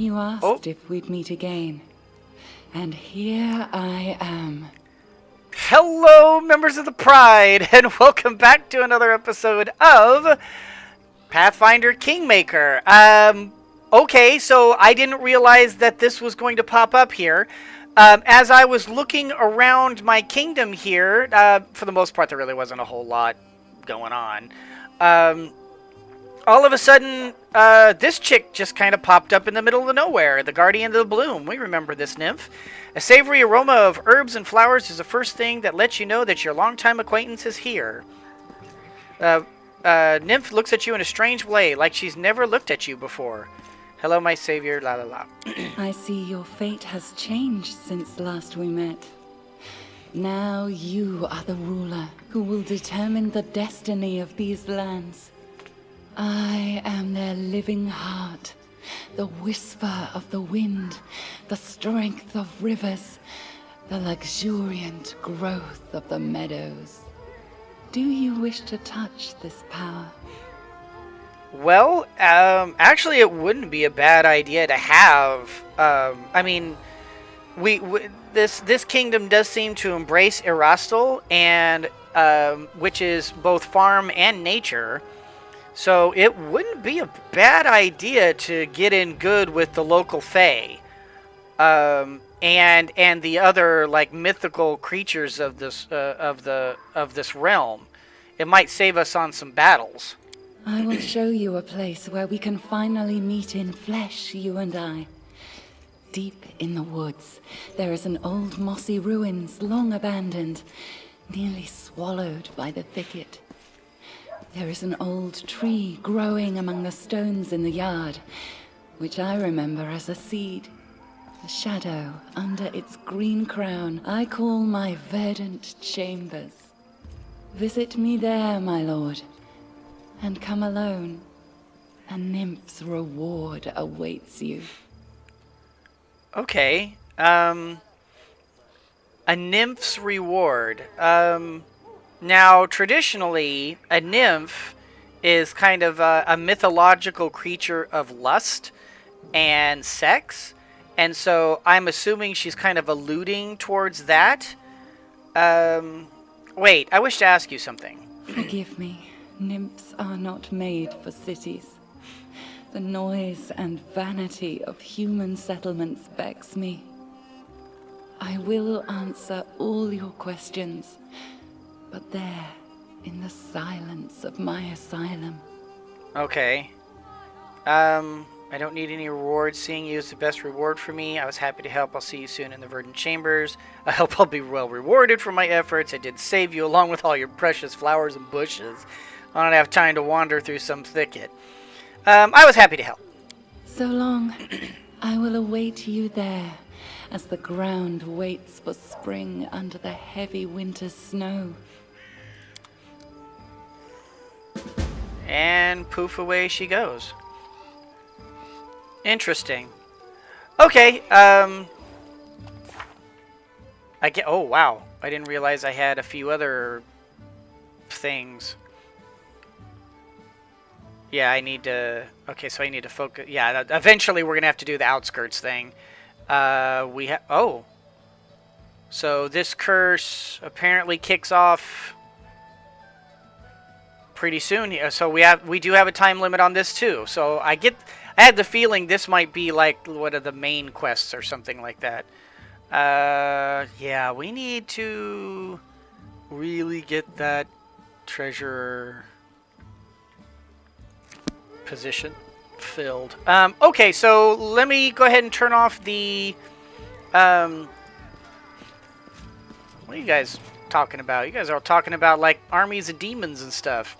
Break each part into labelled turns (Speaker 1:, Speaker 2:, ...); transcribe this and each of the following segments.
Speaker 1: You asked if we'd meet again. And here I am.
Speaker 2: Hello, members of the Pride, and welcome back to another episode of Pathfinder Kingmaker. Okay, so I didn't realize that this was going to pop up here. As I was looking around my kingdom here, for the most part there really wasn't a whole lot going on. All of a sudden, this chick just kind of popped up in the middle of nowhere, the Guardian of the Bloom. We remember this nymph. A savory aroma of herbs and flowers is the first thing that lets you know that your longtime acquaintance is here. Nymph looks at you in a strange way, like she's never looked at you before. Hello, my savior, la la la.
Speaker 1: I see your fate has changed since last we met. Now you are the ruler who will determine the destiny of these lands. I am their living heart, the whisper of the wind, the strength of rivers, the luxuriant growth of the meadows. Do you wish to touch this power?
Speaker 2: Well, actually it wouldn't be a bad idea to have. I mean, this kingdom does seem to embrace Erastil, and which is both farm and nature. So it wouldn't be a bad idea to get in good with the local fae, and the other like mythical creatures of this this realm. It might save us on some battles.
Speaker 1: I will show you a place where we can finally meet in flesh, you and I. Deep in the woods, there is an old mossy ruins, long abandoned, nearly swallowed by the thicket. There is an old tree growing among the stones in the yard, which I remember as a seed. A shadow under its green crown I call my verdant chambers. Visit me there, my lord, and come alone. A nymph's reward awaits you.
Speaker 2: Okay, a nymph's reward. Now, traditionally, a nymph is kind of a mythological creature of lust and sex, and so I'm assuming she's kind of alluding towards that. Wait, I wish to ask you something.
Speaker 1: Forgive me, nymphs are not made for cities. The noise and vanity of human settlements vex me. I will answer all your questions, but there, in the silence of my asylum.
Speaker 2: Okay. I don't need any rewards. Seeing you is the best reward for me. I was happy to help. I'll see you soon in the Verdant Chambers. I hope I'll be well rewarded for my efforts. I did save you along with all your precious flowers and bushes. I don't have time to wander through some thicket. I was happy to help.
Speaker 1: So long. I will await you there, as the ground waits for spring under the heavy winter's snow.
Speaker 2: And poof, away she goes. Interesting. Okay, I get. Oh wow, I didn't realize I had a few other things. Yeah, I need to. Okay, so I need to focus. Yeah, eventually we're gonna have to do the outskirts thing. We have. Oh. So this curse apparently kicks off pretty soon. So we do have a time limit on this too. So I had the feeling this might be like one of the main quests or something like that. Yeah, we need to really get that treasure position filled. Okay, so let me go ahead and turn off the what are you guys talking about? You guys are all talking about like armies of demons and stuff.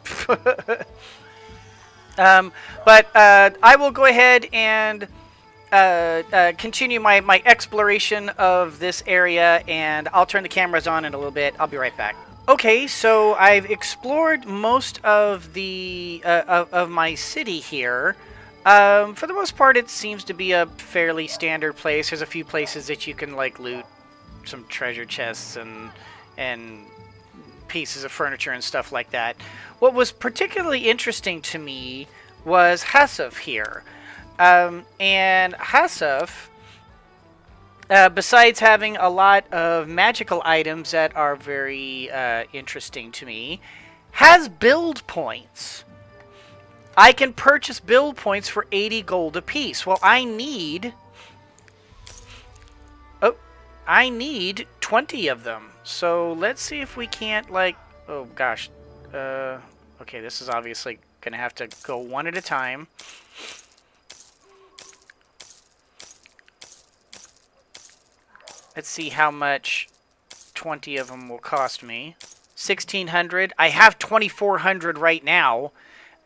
Speaker 2: But I will go ahead and continue my exploration of this area, and I'll turn the cameras on in a little bit. I'll be right back. Okay, so I've explored most of the of my city here. For the most part, it seems to be a fairly standard place. There's a few places that you can like loot some treasure chests and pieces of furniture and stuff like that. What was particularly interesting to me was Hasuf here. And Hasuf, besides having a lot of magical items that are very interesting to me, has build points. I can purchase build points for 80 gold apiece. Well, I need 20 of them. So let's see if we can't, like, oh gosh. Okay, this is obviously gonna have to go one at a time. Let's see how much 20 of them will cost me. 1,600. I have 2,400 right now.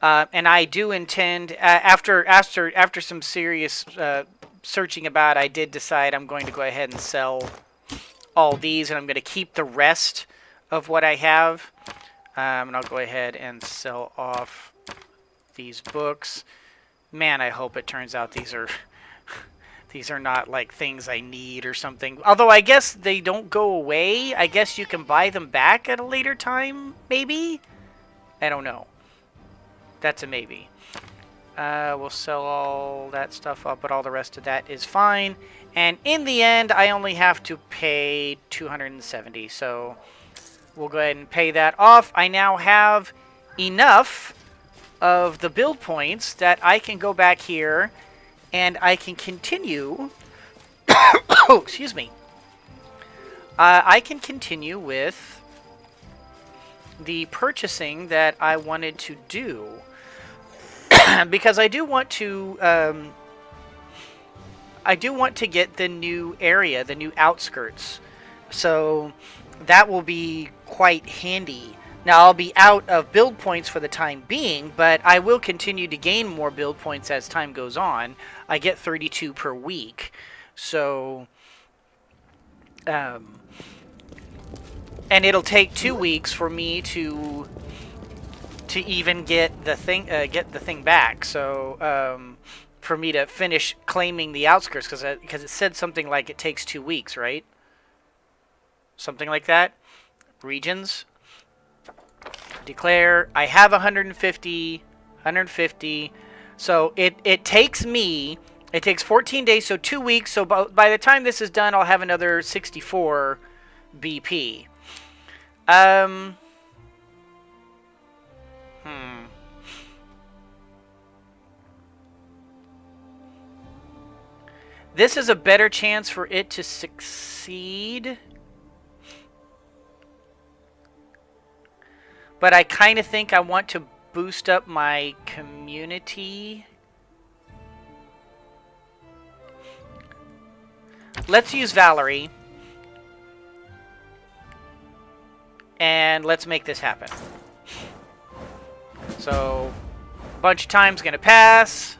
Speaker 2: And I do intend, after some serious searching about, I did decide I'm going to go ahead and sell all these, and I'm going to keep the rest of what I have. And I'll go ahead and sell off these books. Man, I hope it turns out these are not like things I need or something. Although I guess they don't go away. I guess you can buy them back at a later time, maybe? I don't know. That's a maybe. We'll sell all that stuff up, but all the rest of that is fine. And in the end, I only have to pay 270. So we'll go ahead and pay that off. I now have enough of the build points that I can go back here and I can continue. Oh, excuse me. I can continue with the purchasing that I wanted to do. Because I do want to get the new area, the new outskirts. So that will be quite handy. Now I'll be out of build points for the time being, but I will continue to gain more build points as time goes on. I get 32 per week. So and it'll take 2 weeks for me to even get the thing back. So for me to finish claiming the outskirts, because it said something like it takes 2 weeks, right? Something like that. Regions. Declare. I have 150. So it takes 14 days, so 2 weeks. So by the time this is done, I'll have another 64 BP. This is a better chance for it to succeed. But I kind of think I want to boost up my community. Let's use Valerie. And let's make this happen. So, a bunch of time's going to pass.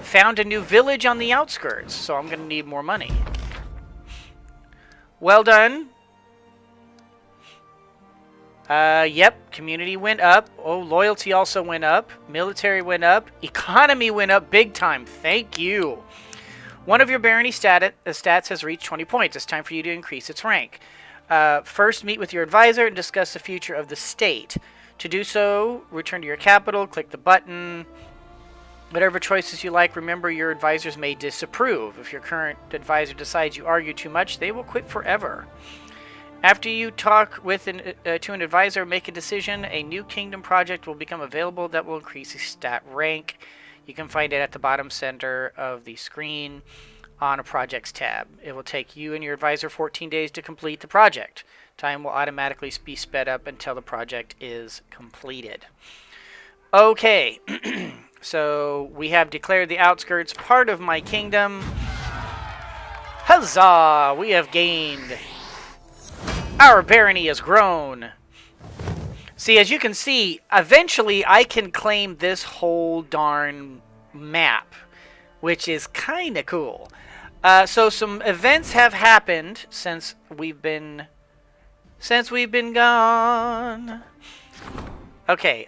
Speaker 2: Found a new village on the outskirts, so I'm going to need more money. Well done. Yep, community went up. Oh, loyalty also went up. Military went up. Economy went up big time. Thank you. One of your barony stats has reached 20 points. It's time for you to increase its rank. First, meet with your advisor and discuss the future of the state. To do so, return to your capital, click the button. Whatever choices you like, remember your advisors may disapprove. If your current advisor decides you argue too much, they will quit forever. After you talk with to an advisor, make a decision, a new kingdom project will become available that will increase the stat rank. You can find it at the bottom center of the screen on a projects tab. It will take you and your advisor 14 days to complete the project. Time will automatically be sped up until the project is completed. Okay. So we have declared the outskirts part of my kingdom. Huzzah! We have gained. Our barony has grown. See, as you can see, eventually I can claim this whole darn map, which is kind of cool. So some events have happened since we've been gone. Okay.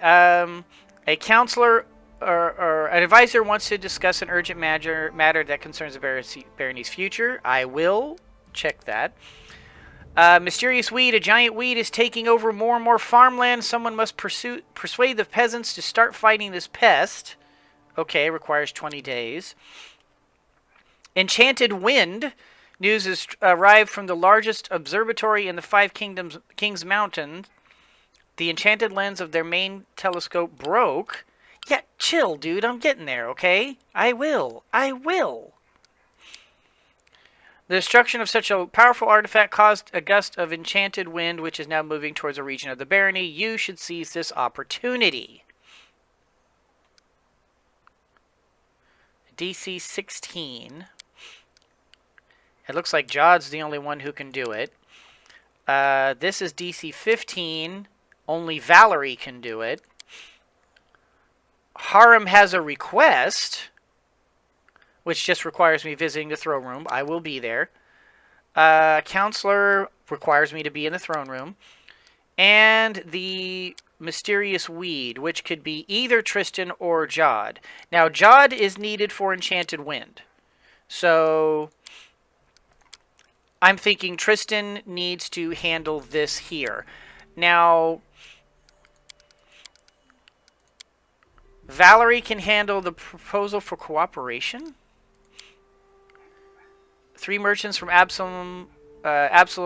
Speaker 2: A counselor or an advisor wants to discuss an urgent matter that concerns the barony's future. I will check that. Mysterious weed, a giant weed, is taking over more and more farmland. Someone must persuade the peasants to start fighting this pest. Okay, requires 20 days. Enchanted Wind. News has arrived from the largest observatory in the Five Kings Mountain. The enchanted lens of their main telescope broke. Yeah, chill, dude. I'm getting there, okay? I will. The destruction of such a powerful artifact caused a gust of enchanted wind, which is now moving towards a region of the barony. You should seize this opportunity. DC 16. It looks like Jod's the only one who can do it. This is DC 15. Only Valerie can do it. Harem has a request, which just requires me visiting the throne room. I will be there. Counselor requires me to be in the throne room. And the Mysterious Weed, which could be either Tristan or Jod. Now, Jod is needed for Enchanted Wind. So I'm thinking Tristan needs to handle this here. Now, Valerie can handle the proposal for cooperation. 3 merchants from Absalom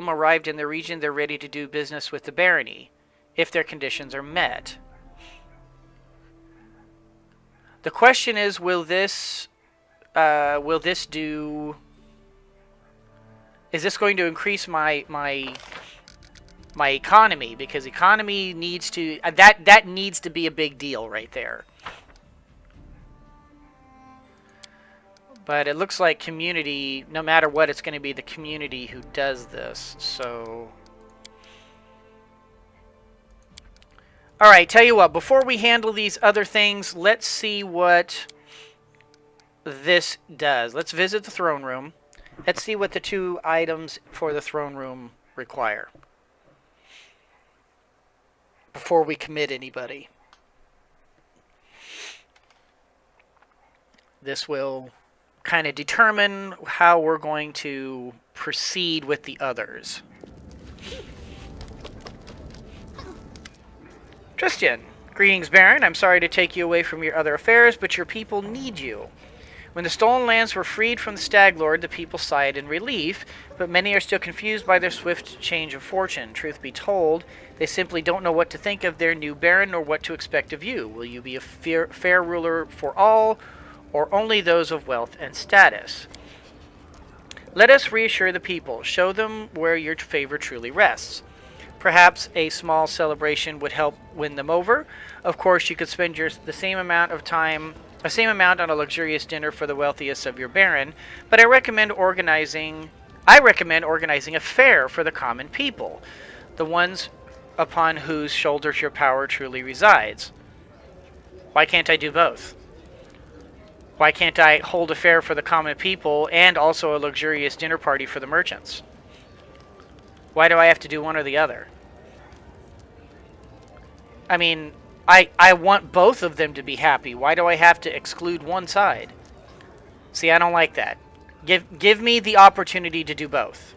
Speaker 2: arrived in the region. They're ready to do business with the barony, if their conditions are met. The question is, will this do? Is this going to increase my economy? Because economy needs to that needs to be a big deal right there. But it looks like community, no matter what, it's going to be the community who does this. So, all right, tell you what, before we handle these other things, let's see what this does. Let's visit the throne room. Let's see what the 2 items for the throne room require before we commit anybody. This will kind of determine how we're going to proceed with the others. Tristan. Greetings, Baron. I'm sorry to take you away from your other affairs, but your people need you. When the stolen lands were freed from the Stag Lord, the people sighed in relief, but many are still confused by their swift change of fortune. Truth be told, they simply don't know what to think of their new Baron or what to expect of you. Will you be a fair ruler for all, or only those of wealth and status? Let us reassure the people. Show them where your favor truly rests. Perhaps a small celebration would help win them over. Of course, you could spend the same amount on a luxurious dinner for the wealthiest of your baron, but I recommend organizing a fair for the common people, the ones upon whose shoulders your power truly resides. Why can't I do both? Why can't I hold a fair for the common people and also a luxurious dinner party for the merchants? Why do I have to do one or the other? I mean, I want both of them to be happy. Why do I have to exclude one side? See, I don't like that. Give me the opportunity to do both.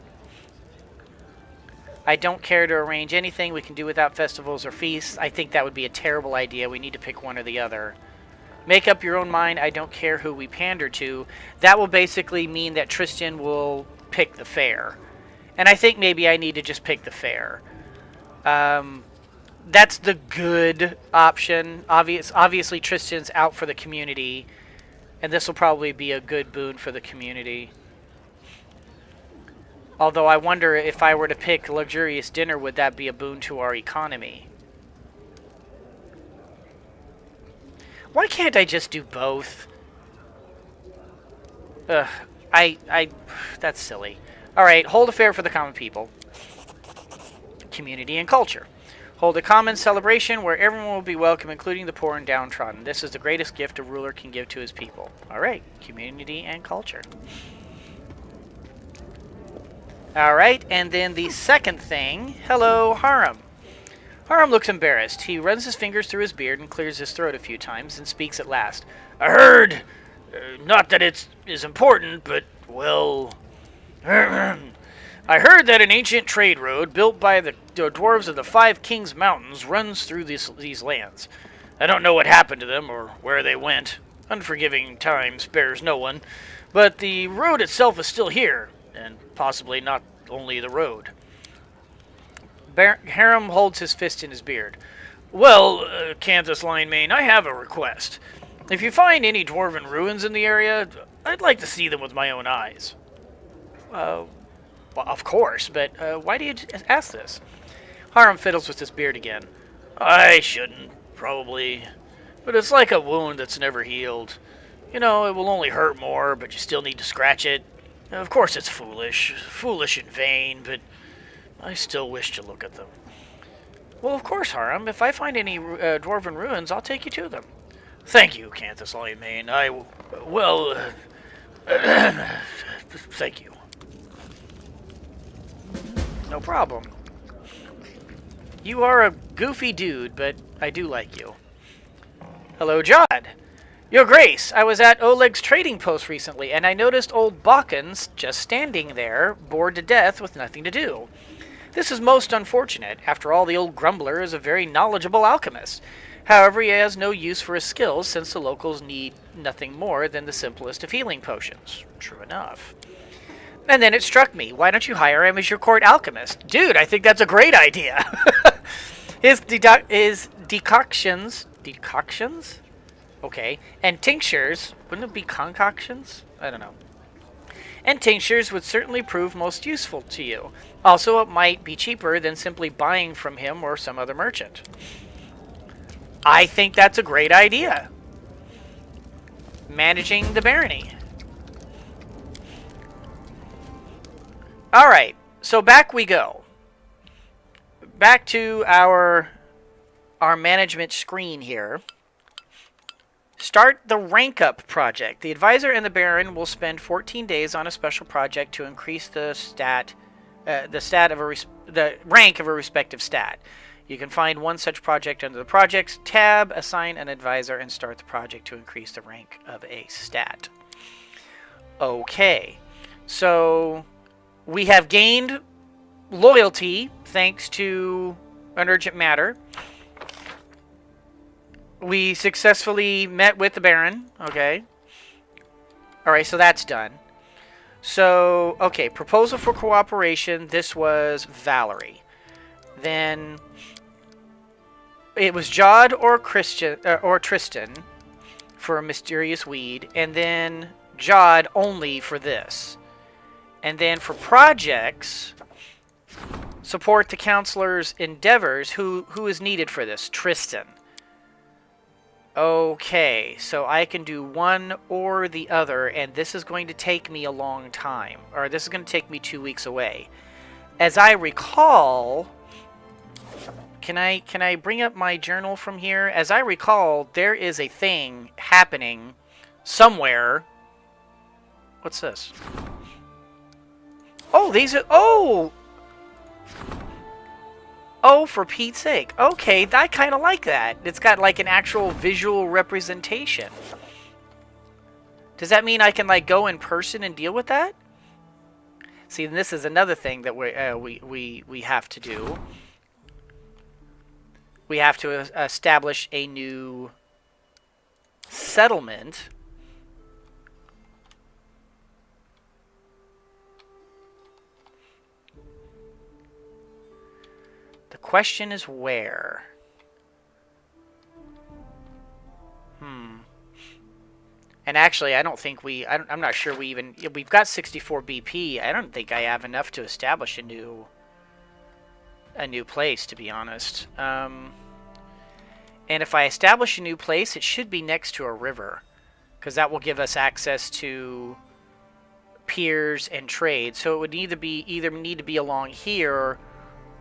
Speaker 2: I don't care to arrange anything we can do without festivals or feasts. I think that would be a terrible idea. We need to pick one or the other. Make up your own mind. I don't care who we pander to. That will basically mean that Tristan will pick the fair. And I think maybe I need to just pick the fair. That's the good option. Obviously, Tristan's out for the community. And this will probably be a good boon for the community. Although I wonder if I were to pick luxurious dinner, would that be a boon to our economy? Why can't I just do both? Ugh, that's silly. Alright, hold a fair for the common people. Community and culture. Hold a common celebration where everyone will be welcome, including the poor and downtrodden. This is the greatest gift a ruler can give to his people. Alright, community and culture. Alright, and then the second thing. Hello, Harem. Harem looks embarrassed. He runs his fingers through his beard and clears his throat a few times and speaks at last. I heard, not that it is important, but, well, I heard that an ancient trade road built by the dwarves of the Five Kings Mountains runs through these lands. I don't know what happened to them or where they went. Unforgiving time spares no one, but the road itself is still here, and possibly not only the road. Harem holds his fist in his beard. Well, Canthus Linemane, I have a request. If you find any dwarven ruins in the area, I'd like to see them with my own eyes. Well, of course, but why do you ask this? Harem fiddles with his beard again. I shouldn't, probably. But it's like a wound that's never healed. You know, it will only hurt more, but you still need to scratch it. Of course it's foolish. Foolish and vain, but I still wish to look at them. Well, of course, Harem. If I find any dwarven ruins, I'll take you to them. Thank you, Canthus Linemane. Thank you. No problem. You are a goofy dude, but I do like you. Hello, Jod. Your Grace, I was at Oleg's trading post recently, and I noticed old Balkans just standing there, bored to death with nothing to do. This is most unfortunate. After all, the old grumbler is a very knowledgeable alchemist. However, he has no use for his skills, since the locals need nothing more than the simplest of healing potions. True enough. And then it struck me, why don't you hire him as your court alchemist? Dude, I think that's a great idea. His decoctions? Okay. And tinctures, wouldn't it be concoctions? I don't know. And tinctures would certainly prove most useful to you. Also, it might be cheaper than simply buying from him or some other merchant. I think that's a great idea. Managing the barony. Alright, so back we go. Back to our management screen here. Start the rank up project. The advisor and the baron will spend 14 days on a special project to increase the rank of a respective stat. You can find one such project under the projects tab, assign an advisor, and start the project to increase the rank of a stat. Okay, so we have gained loyalty thanks to an urgent matter. We successfully met with the Baron. Okay. Alright, so that's done. So, okay, proposal for cooperation. This was Valerie. Then it was Jod or Tristan for a mysterious weed. And then Jod only for this. And then for projects, support the counselor's endeavors. Who is needed for this? Tristan. Okay, so I can do one or the other, and this is going to take me a long time. Or this is going to take me 2 weeks away. As I recall, can I bring up my journal from here? As I recall, there is a thing happening somewhere. What's this? Oh, these are... Oh! Oh, for Pete's sake. Okay, I kind of like that. It's got like an actual visual representation. Does that mean I can like go in person and deal with that? See, and this is another thing that we have to do. We have to establish a new settlement. The question is where? And actually, I don't think I'm not sure we've got 64 BP. I don't think I have enough to establish a new place, to be honest. And if I establish a new place, it should be next to a river, because that will give us access to piers and trade. So it would either need to be along here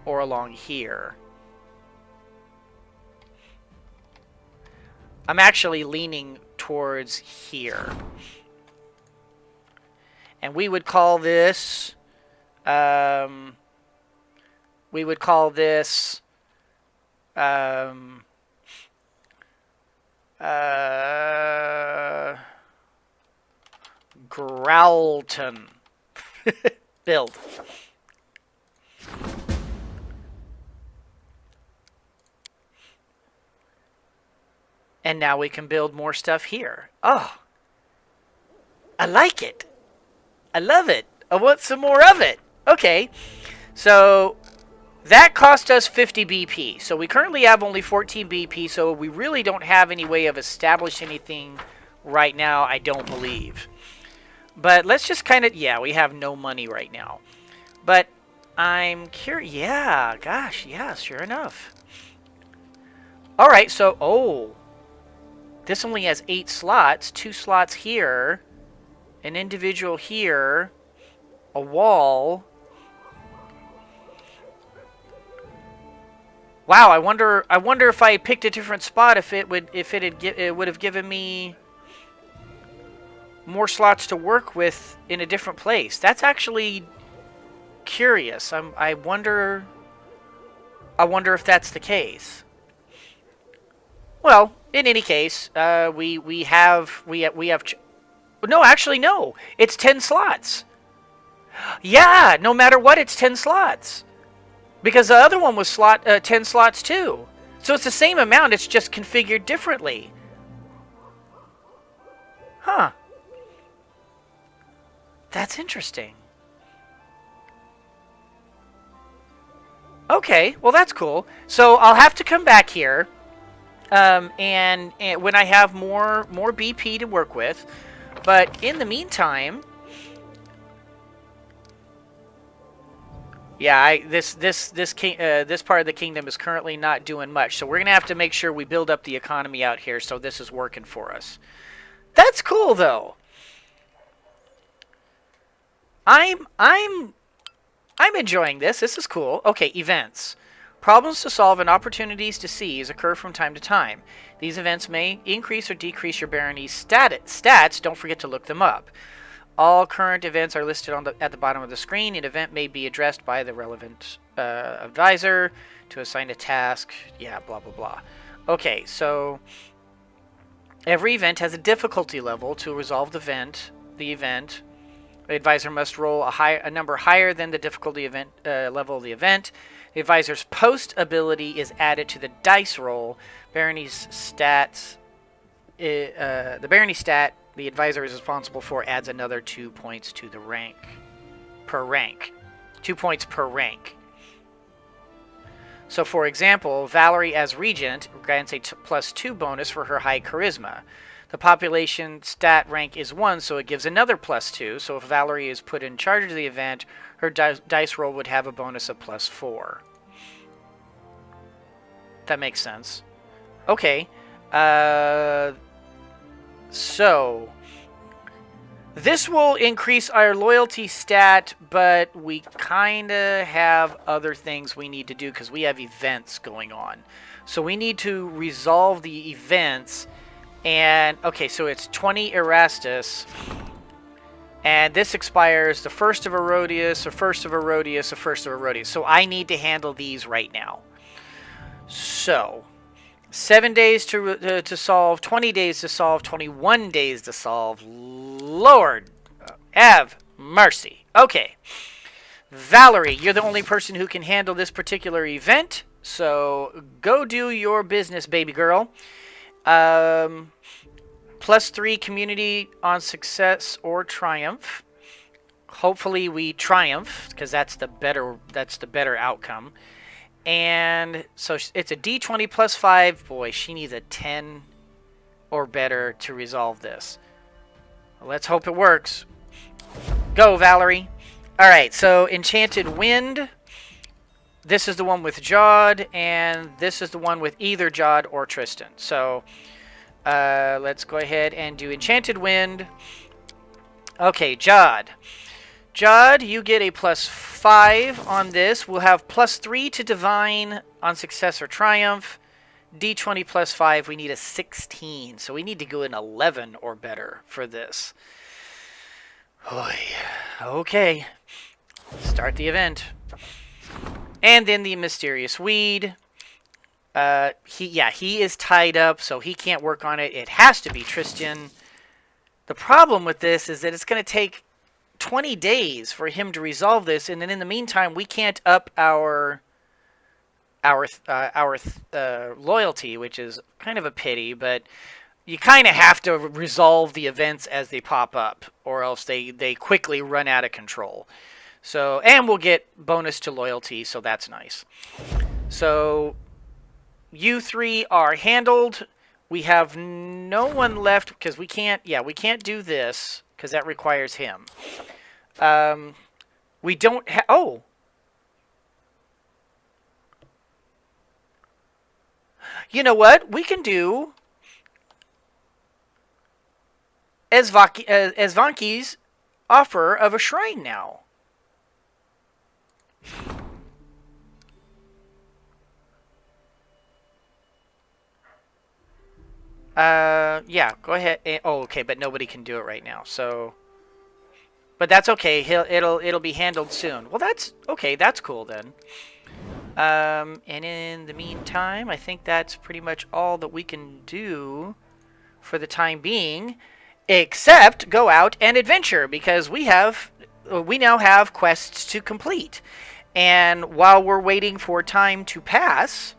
Speaker 2: or along here. I'm actually leaning towards here. And we would call this Growlton. Build. And now we can build more stuff here. Oh, I like it. I love it. I want some more of it. Okay, so that cost us 50 BP. So we currently have only 14 BP, so we really don't have any way of establishing anything right now, I don't believe. But let's just kind of, yeah, we have no money right now. But I'm curious, yeah, gosh, yeah, sure enough. All right, so, oh, this only has 8 slots, 2 slots here, an individual here, a wall. Wow, I wonder if I picked a different spot, if it would have given me more slots to work with in a different place. That's actually curious. I wonder if that's the case. Well, in any case, we have no, actually no. It's 10 slots. Yeah, no matter what, it's 10 slots. Because the other one was 10 slots too. So it's the same amount, it's just configured differently. Huh. That's interesting. Okay, well that's cool. So I'll have to come back here, and when I have more BP to work with. But in the meantime, yeah, this part of the kingdom is currently not doing much. So we're gonna have to make sure we build up the economy out here so this is working for us. That's cool though. I'm enjoying this. This is cool. Okay, events. Problems to solve and opportunities to seize occur from time to time. These events may increase or decrease your barony's stats. Don't forget to look them up. All current events are listed at the bottom of the screen. An event may be addressed by the relevant advisor to assign a task. Yeah, blah, blah, blah. Okay, so every event has a difficulty level. To resolve the event, the advisor must roll a number higher than the difficulty level of the event. The advisor's post ability is added to the dice roll. Barony's stats. The barony stat the advisor is responsible for adds another 2 points to the rank. Per rank. 2 points per rank. So, for example, Valerie as regent grants a +2 bonus for her high charisma. The population stat rank is 1, so it gives another +2. So if Valerie is put in charge of the event, her dice roll would have a bonus of +4. That makes sense. Okay. So this will increase our loyalty stat, but we kind of have other things we need to do because we have events going on. So we need to resolve the events. And, okay, so it's 20 Erastus. And this expires the 1st of Herodias, the 1st of Herodias, the 1st of Herodias. So I need to handle these right now. So 7 days to solve, 20 days to solve, 21 days to solve. Lord, have mercy. Okay. Valerie, you're the only person who can handle this particular event. So go do your business, baby girl. +3 community on success or triumph. Hopefully we triumph because that's the better outcome. And so it's a D20 +5. Boy, she needs a 10 or better to resolve this. Let's hope it works. Go, Valerie. All right, so Enchanted Wind. This is the one with Jod, and this is the one with either Jod or Tristan. So let's go ahead and do Enchanted Wind. Okay, Jod. Jod, you get a +5 on this. We'll have +3 to Divine on Success or Triumph. D20 +5, we need a 16. So we need to go in 11 or better for this. Okay. Start the event. And then the Mysterious Weed. He is tied up, so he can't work on it. It has to be Tristan. The problem with this is that it's going to take 20 days for him to resolve this, and then in the meantime, we can't up our loyalty, which is kind of a pity, but you kind of have to resolve the events as they pop up, or else they quickly run out of control. So, and we'll get bonus to loyalty, so that's nice. So, you three are handled. We have no one left because we can't do this because that requires him. We don't have, oh. You know what? We can do Esvanki's offer of a shrine now. Yeah, go ahead. Oh, okay, but nobody can do it right now, so. But that's okay. It'll be handled soon. Well, that's okay. That's cool then. And in the meantime, I think that's pretty much all that we can do for the time being, except go out and adventure because we now have quests to complete. And while we're waiting for time to pass,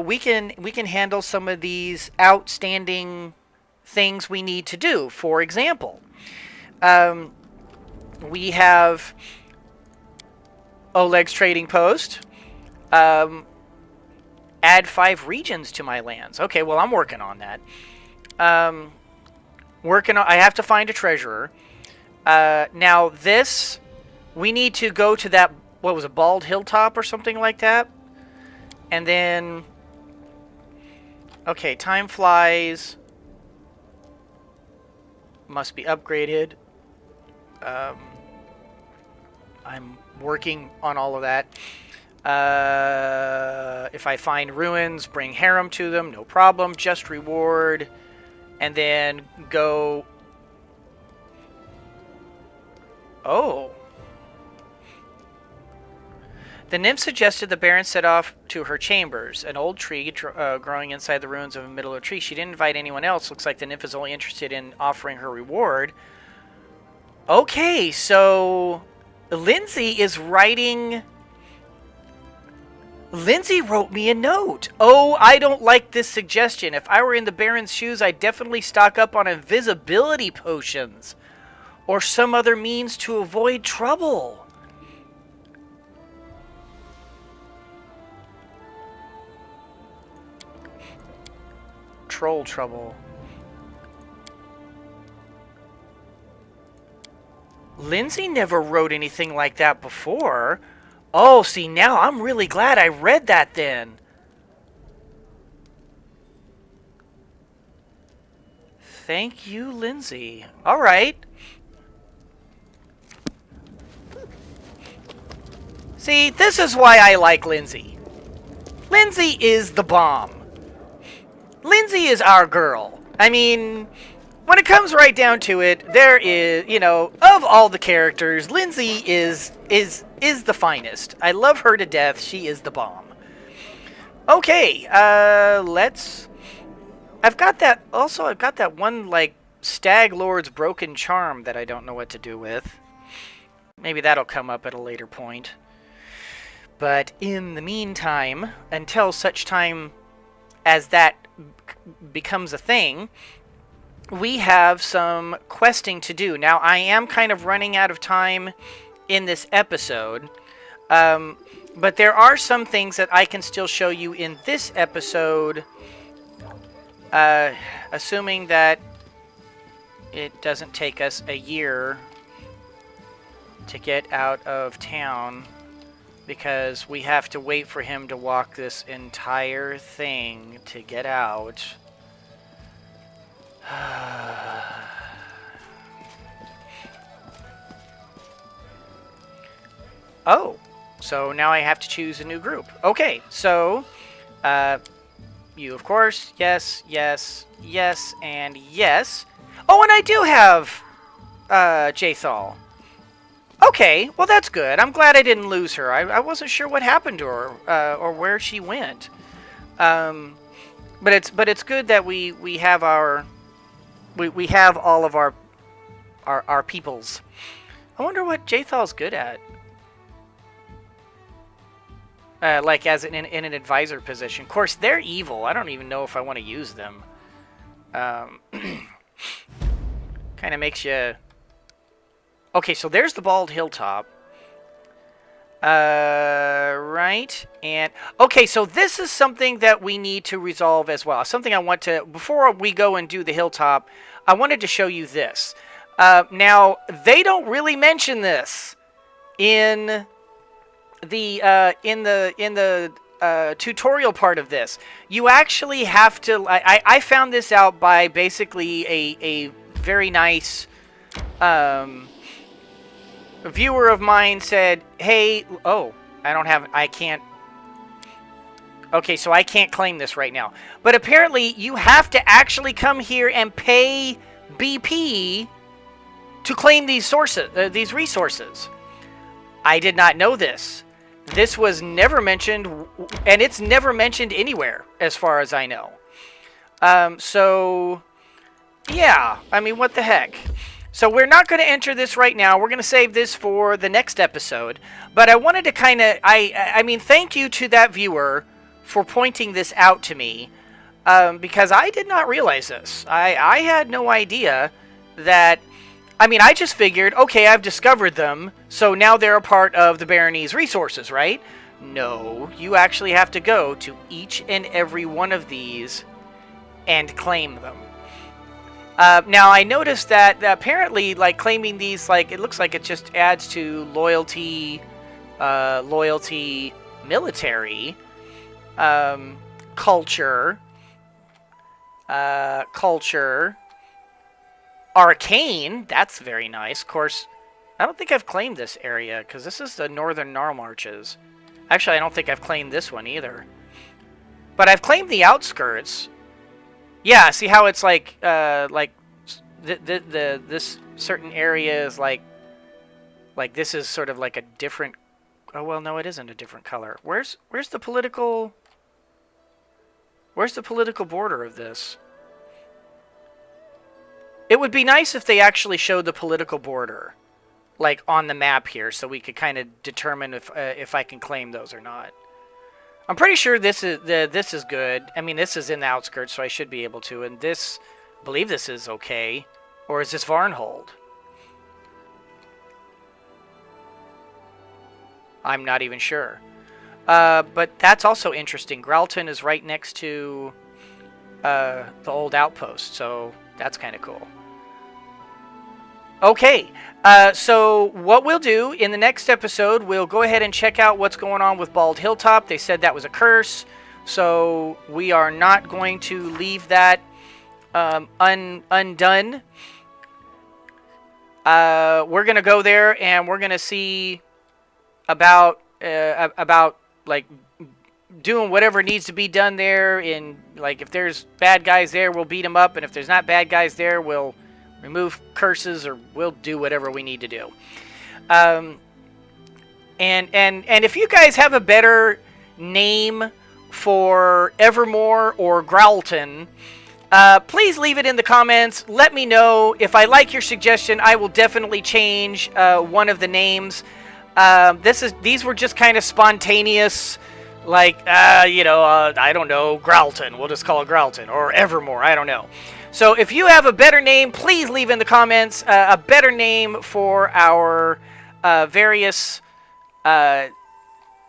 Speaker 2: we can handle some of these outstanding things we need to do. For example, we have Oleg's trading post. Add 5 regions to my lands. Okay, well, I'm working on that. I have to find a treasurer. Now this, we need to go to that, what was it, Bald Hilltop or something like that? And then, okay, time flies. Must be upgraded. I'm working on all of that. If I find ruins, bring harem to them, no problem. Just reward. And then go... Oh. The nymph suggested the Baron set off to her chambers, an old tree growing inside the ruins of a middle of a tree. She didn't invite anyone else. Looks like the nymph is only interested in offering her reward. Okay, so Lindsay is writing... Lindsay wrote me a note. Oh, I don't like this suggestion. If I were in the Baron's shoes, I'd definitely stock up on invisibility potions or some other means to avoid trouble. Troll trouble. Lindsay never wrote anything like that before. Oh, see, now I'm really glad I read that then. Thank you, Lindsay. All right. See, this is why I like Lindsay. Lindsay is the bomb. Lindsay is our girl. I mean, when it comes right down to it, there is, you know, of all the characters, Lindsay is the finest. I love her to death. She is the bomb. Okay, let's... I've got that one, like, Stag Lord's Broken Charm that I don't know what to do with. Maybe that'll come up at a later point. But in the meantime, until such time as that becomes a thing, we have some questing to do. Now, I am kind of running out of time in this episode, but there are some things that I can still show you in this episode, assuming that it doesn't take us a year to get out of town, because we have to wait for him to walk this entire thing to get out. Oh, so now I have to choose a new group. Okay, so, you, of course, yes, yes, yes, and yes. Oh, and I do have, Jathal. Okay, well that's good. I'm glad I didn't lose her. I wasn't sure what happened to her, or where she went. But it's good that we have our... We have all of our peoples. I wonder what Jathal's good at. like as in an advisor position. Of course, they're evil. I don't even know if I want to use them. Kind of makes you... Okay, so there's the bald hilltop. Right. And okay, so this is something that we need to resolve as well. Something I want to... Before we go and do the hilltop, I wanted to show you this. Now, they don't really mention this in the tutorial part of this. You actually have to... I found this out by basically a very nice viewer of mine said, hey, oh, I can't... Okay, so I can't claim this right now. But apparently, you have to actually come here and pay BP to claim these resources. I did not know this. This was never mentioned, and it's never mentioned anywhere, as far as I know. So, yeah, I mean, what the heck? So we're not going to enter this right now. We're going to save this for the next episode. But I wanted to kind of, I mean, thank you to that viewer for pointing this out to me, because I did not realize this. I had no idea that... I mean, I just figured, okay, I've discovered them, so now they're a part of the barony's resources, right? No, you actually have to go to each and every one of these and claim them. Now, I noticed that apparently, like, claiming these, like, it looks like it just adds to loyalty, military, culture, arcane, that's very nice. Of course, I don't think I've claimed this area, because this is the Northern Gnarlmarches. Actually, I don't think I've claimed this one either. But I've claimed the Outskirts. Yeah, see how it's like this certain area is like this is sort of like a different... Oh, well, no, it isn't a different color. Where's the political... Where's the political border of this? It would be nice if they actually showed the political border, like, on the map here, so we could kind of determine if I can claim those or not. I'm pretty sure this is good. I mean, this is in the Outskirts, so I should be able to. And this, I believe this is okay. Or is this Varnhold? I'm not even sure. But that's also interesting. Gralton is right next to the old outpost, so that's kind of cool. Okay, so what we'll do in the next episode, we'll go ahead and check out what's going on with Bald Hilltop. They said that was a curse, so we are not going to leave that undone. We're going to go there, and we're going to see about like, doing whatever needs to be done there. In, like, if there's bad guys there, we'll beat them up, and if there's not bad guys there, we'll remove curses, or we'll do whatever we need to do. And if you guys have a better name for Evermore or Growlton, please leave it in the comments. Let me know. If I like your suggestion, I will definitely change one of the names. These were just kind of spontaneous, like, I don't know, Growlton. We'll just call it Growlton, or Evermore. I don't know. So if you have a better name, please leave in the comments a better name for our various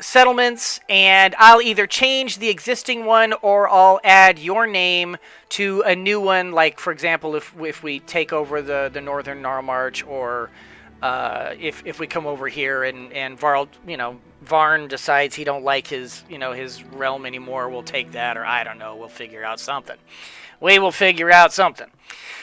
Speaker 2: settlements, and I'll either change the existing one or I'll add your name to a new one. Like, for example, if we take over the Northern Gnarlmarch, or if we come over here and Varn decides he don't like his realm anymore, we'll take that, or I don't know, we'll figure out something. We will figure out something.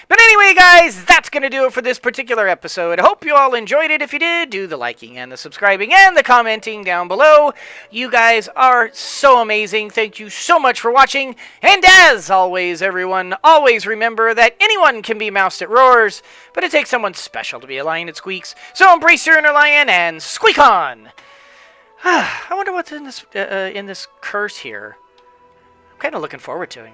Speaker 2: But anyway, guys, that's going to do it for this particular episode. I hope you all enjoyed it. If you did, do the liking and the subscribing and the commenting down below. You guys are so amazing. Thank you so much for watching. And as always, everyone, always remember that anyone can be moused at roars, but it takes someone special to be a lion that squeaks. So embrace your inner lion and squeak on. I wonder what's in this curse here. I'm kind of looking forward to it.